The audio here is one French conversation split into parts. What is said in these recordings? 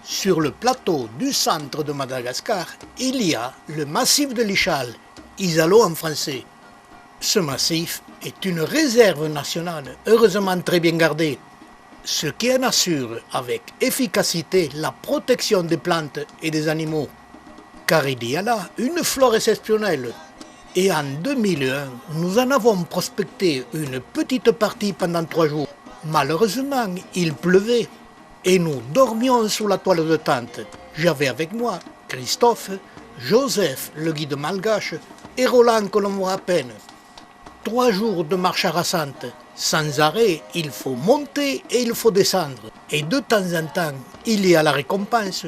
Sur le plateau du centre de Madagascar, il y a le massif de l'Ichal, Isalo en français. Ce massif est une réserve nationale heureusement très bien gardée, ce qui en assure avec efficacité la protection des plantes et des animaux. Car il y a là une flore exceptionnelle. Et en 2001, nous en avons prospecté une petite partie pendant 3 jours. Malheureusement, il pleuvait. Et nous dormions sous la toile de tente. J'avais avec moi Christophe, Joseph, le guide malgache, et Roland que l'on voit à peine. 3 jours de marche harassante. Sans arrêt, il faut monter et il faut descendre. Et de temps en temps, il y a la récompense.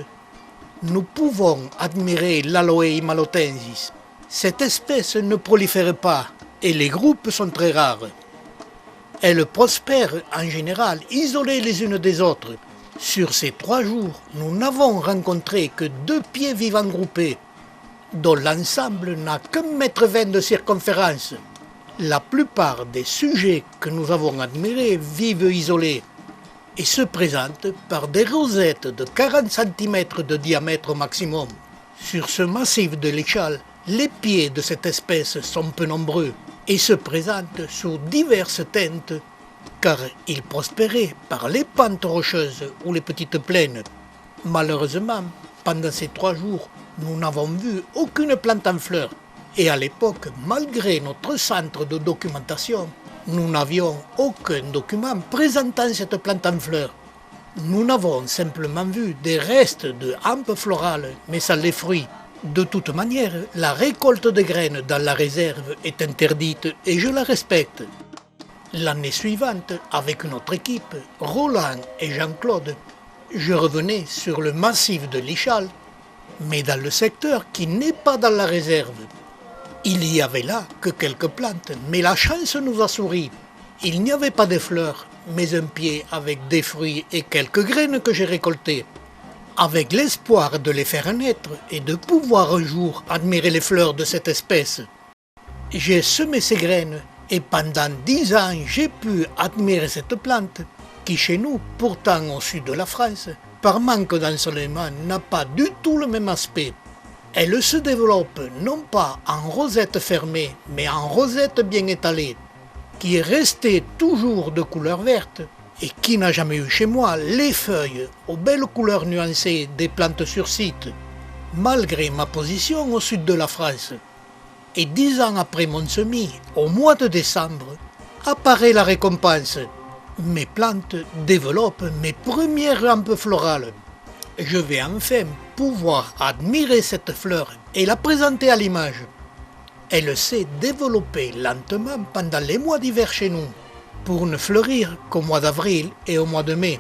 Nous pouvons admirer l'Aloe himalotensis. Cette espèce ne prolifère pas et les groupes sont très rares. Elles prospèrent en général isolées les unes des autres. Sur ces 3 jours, nous n'avons rencontré que 2 pieds vivants groupés, dont l'ensemble n'a qu'1,20 m de circonférence. La plupart des sujets que nous avons admirés vivent isolés et se présentent par des rosettes de 40 cm de diamètre au maximum. Sur ce massif de l'Ichal, les pieds de cette espèce sont peu nombreux et se présentent sous diverses teintes, car ils prospéraient par les pentes rocheuses ou les petites plaines. Malheureusement, pendant ces 3 jours, nous n'avons vu aucune plante en fleurs. Et à l'époque, malgré notre centre de documentation, nous n'avions aucun document présentant cette plante en fleurs. Nous n'avons simplement vu des restes de hampes florales, mais sans les fruits. De toute manière, la récolte de graines dans la réserve est interdite et je la respecte. L'année suivante, avec notre équipe, Roland et Jean-Claude, je revenais sur le massif de l'Ichal, mais dans le secteur qui n'est pas dans la réserve. Il y avait là que quelques plantes, mais la chance nous a souri. Il n'y avait pas de fleurs, mais un pied avec des fruits et quelques graines que j'ai récoltées. Avec l'espoir de les faire naître et de pouvoir un jour admirer les fleurs de cette espèce. J'ai semé ces graines et pendant 10 ans j'ai pu admirer cette plante qui chez nous, pourtant au sud de la France, par manque d'ensoleillement n'a pas du tout le même aspect. Elle se développe non pas en rosette fermée mais en rosette bien étalée, qui est restée toujours de couleur verte et qui n'a jamais eu chez moi les feuilles aux belles couleurs nuancées des plantes sur site, malgré ma position au sud de la France. Et 10 ans après mon semis, au mois de décembre, apparaît la récompense. Mes plantes développent mes premières rampes florales. Je vais enfin pouvoir admirer cette fleur et la présenter à l'image. Elle s'est développée lentement pendant les mois d'hiver chez nous, pour ne fleurir qu'au mois d'avril et au mois de mai.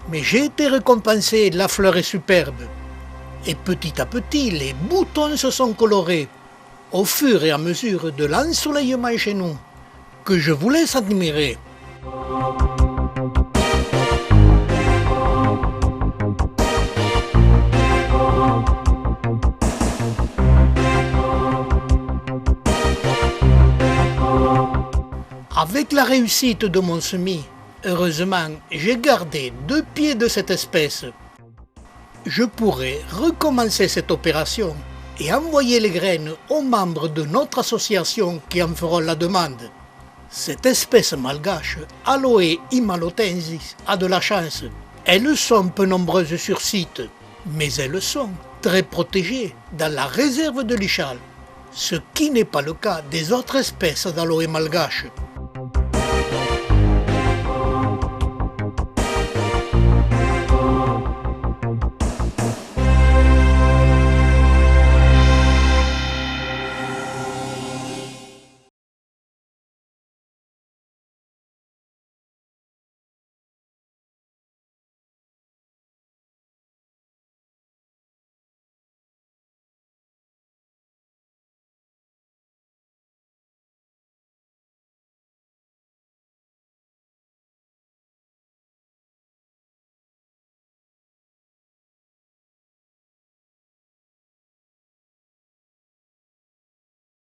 Mais j'ai été récompensé, la fleur est superbe. Et petit à petit, les boutons se sont colorés, au fur et à mesure de l'ensoleillement chez nous, que je vous laisse admirer. Avec la réussite de mon semis, heureusement, j'ai gardé 2 pieds de cette espèce. Je pourrais recommencer cette opération et envoyer les graines aux membres de notre association qui en feront la demande. Cette espèce malgache, Aloe himalotensis, a de la chance. Elles sont peu nombreuses sur site, mais elles sont très protégées dans la réserve de l'Ichal, ce qui n'est pas le cas des autres espèces d'Aloe malgache.